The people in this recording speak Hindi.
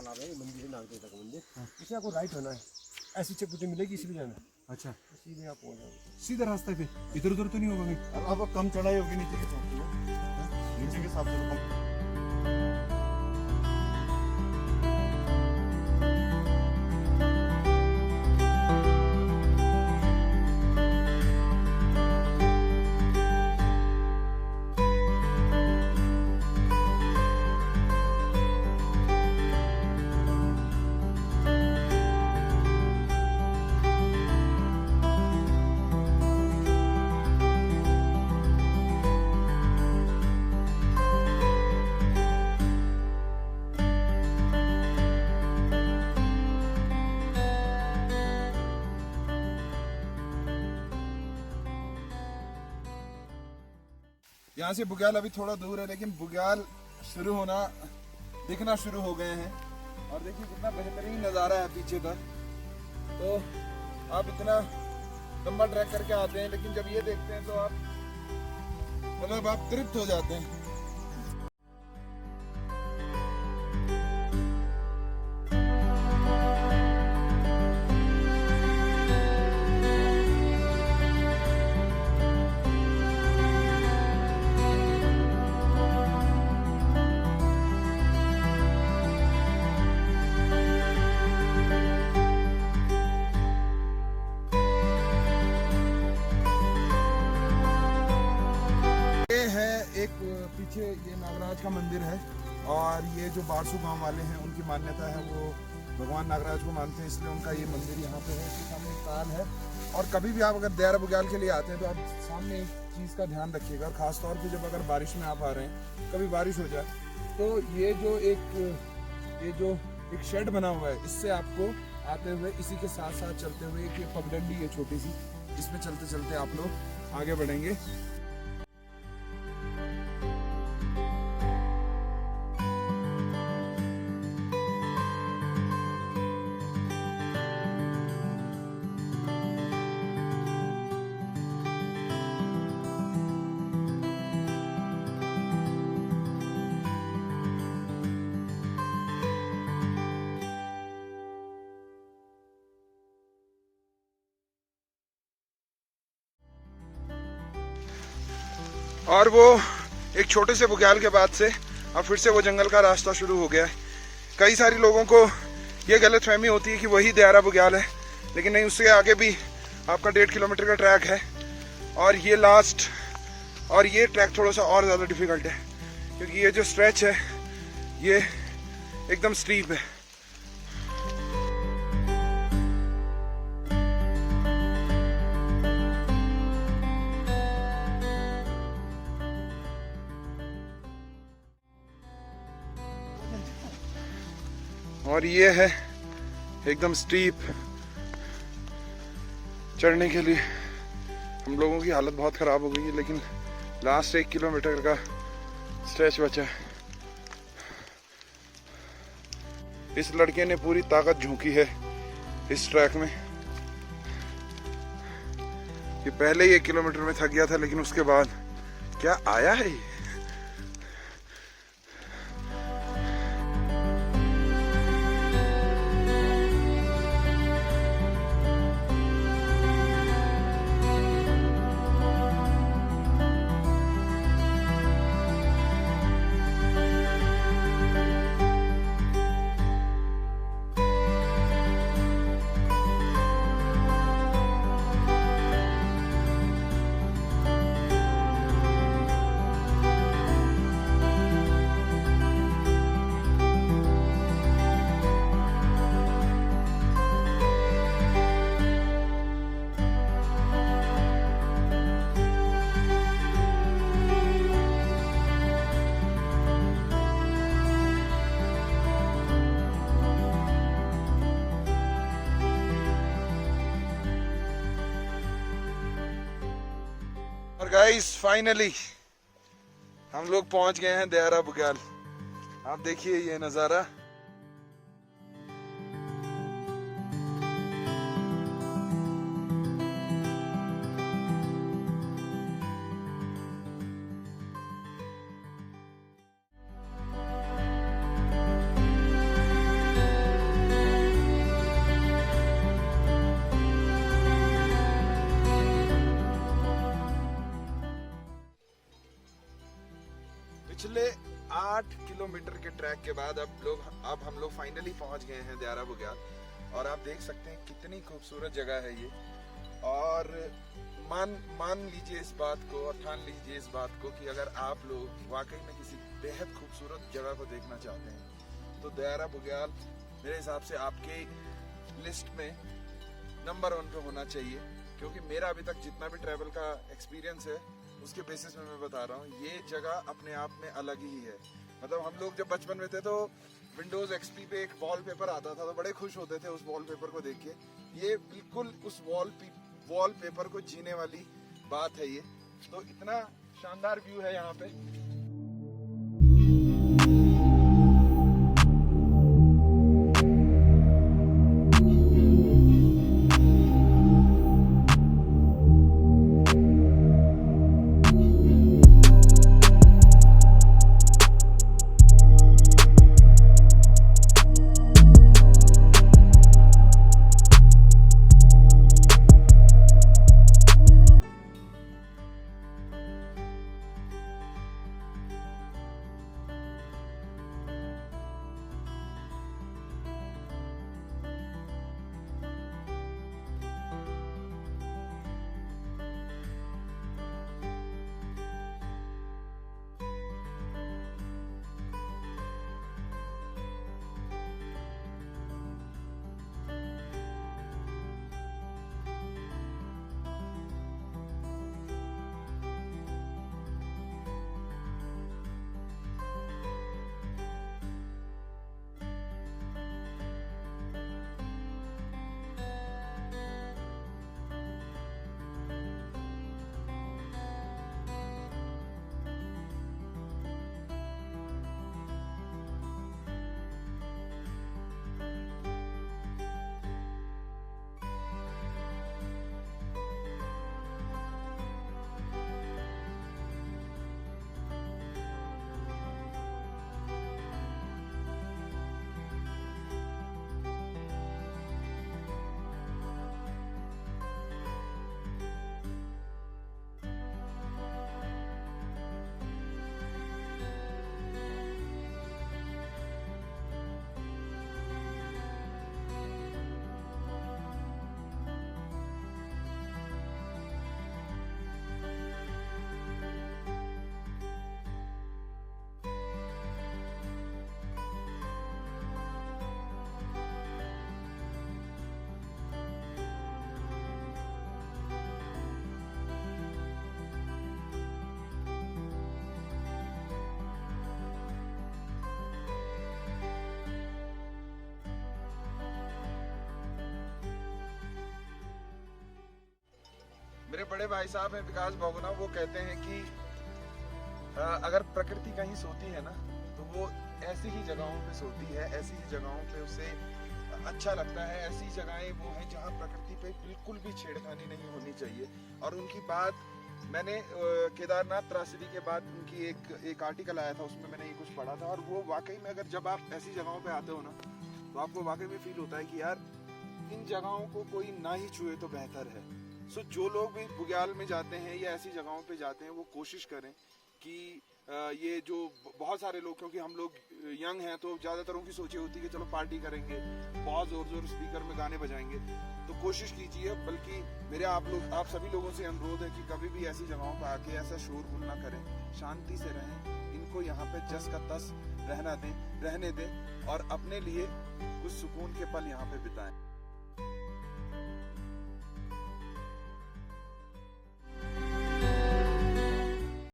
तालाब है, मंदिर है नाग देवता का मंदिर। इसे आपको राइट होना है, ऐसी चक्कुटी मिलेगी, इसी भी जाना है। अच्छा, सीधे आप पहुंच जाओगे। सीधा रास्ता पे, इधर उधर तो नहीं होगा कहीं? अब कम चढ़ाई होगी नीचे के हिसाब से, नीचे के हिसाब से तो कम। यहाँ से बुग्याल अभी थोड़ा दूर है, लेकिन बुग्याल शुरू होना दिखना शुरू हो गए हैं। और देखिए कितना बेहतरीन नज़ारा है पीछे का। तो आप इतना लंबा ट्रैक करके आते हैं, लेकिन जब ये देखते हैं तो आप मतलब आप तृप्त हो जाते हैं। पीछे ये नागराज का मंदिर है, और ये जो बारसू गांव वाले हैं उनकी मान्यता है, वो भगवान नागराज को मानते हैं, इसलिए उनका ये मंदिर यहाँ पे है। इसके सामने एक ताल है। और कभी भी आप अगर देहरा बुग्याल के लिए आते हैं तो आप सामने एक चीज़ का ध्यान रखिएगा, और ख़ास तौर पे जब अगर बारिश में आप आ रहे हैं, कभी बारिश हो जाए तो ये जो एक शेड बना हुआ है, इससे आपको आते हुए इसी के साथ साथ चलते हुए एक पगडंडी है छोटी सी, जिसमें चलते चलते आप लोग आगे बढ़ेंगे। और वो एक छोटे से बुग्याल के बाद से अब फिर से वो जंगल का रास्ता शुरू हो गया है। कई सारे लोगों को ये गलतफहमी होती है कि वही देहरा बुग्याल है, लेकिन नहीं, उससे आगे भी आपका 1.5 किलोमीटर का ट्रैक है। और ये लास्ट और ये ट्रैक थोड़ा सा और ज़्यादा डिफिकल्ट है, क्योंकि ये जो स्ट्रेच है ये एकदम स्टीप है। और ये है एकदम स्टीप। चढ़ने के लिए हम लोगों की हालत बहुत ख़राब हो गई है, लेकिन लास्ट 1 किलोमीटर का स्ट्रेच बचा है। इस लड़के ने पूरी ताकत झोंकी है इस ट्रैक में। ये पहले ही 1 किलोमीटर में थक गया था, लेकिन उसके बाद क्या आया है ये। और गाइस फाइनली हम लोग पहुंच गए हैं देहरा बुग्याल। आप देखिए ये नज़ारा। 8 किलोमीटर के ट्रैक के बाद अब हम लोग फाइनली पहुंच गए हैं देयारा बुग्याल। और आप देख सकते हैं कितनी खूबसूरत जगह है ये। और मान लीजिए इस बात को और ठान लीजिए इस बात को कि अगर आप लोग वाकई में किसी बेहद खूबसूरत जगह को देखना चाहते हैं तो देयारा बुग्याल मेरे हिसाब से आपके लिस्ट में नंबर 1 पे होना चाहिए। क्योंकि मेरा अभी तक जितना भी ट्रैवल का एक्सपीरियंस है उसके बेसिस में मैं बता रहा हूँ, ये जगह अपने आप में अलग ही है। मतलब हम लोग जब बचपन में थे तो विंडोज एक्सपी पे एक वॉलपेपर आता था तो बड़े खुश होते थे उस वॉलपेपर को देख के। ये बिल्कुल उस वॉलपेपर को जीने वाली बात है ये। तो इतना शानदार व्यू है यहाँ पे। मेरे बड़े भाई साहब हैं विकास बहुगुणा, वो कहते हैं कि अगर प्रकृति कहीं सोती है ना तो वो ऐसी ही जगहों पे सोती है, ऐसी ही जगहों पे उसे अच्छा लगता है। ऐसी जगहें वो हैं जहाँ प्रकृति पे बिल्कुल भी छेड़खानी नहीं होनी चाहिए। और उनकी बात मैंने केदारनाथ त्रासदी के बाद उनकी एक आर्टिकल आया था, उसमें मैंने ये कुछ पढ़ा था। और वो वाकई में अगर जब आप ऐसी जगहों पे आते हो ना तो आपको वाकई में फील होता है कि यार इन जगहों को कोई ना ही छुए तो बेहतर है। सो जो लोग भी बुग्याल में जाते हैं या ऐसी जगहों पे जाते हैं वो कोशिश करें कि ये जो बहुत सारे लोग, क्योंकि हम लोग यंग हैं तो ज़्यादातर उनकी सोची होती है कि चलो पार्टी करेंगे, बहुत ज़ोर स्पीकर में गाने बजाएंगे। तो कोशिश कीजिए, बल्कि मेरे आप सभी लोगों से अनुरोध है कि कभी भी ऐसी जगहों पर आके ऐसा शोरगुल ना करें, शांति से रहें। इनको यहाँ पे जस का तस रहने दें और अपने लिए कुछ सुकून के पल यहाँ पे बिताएं।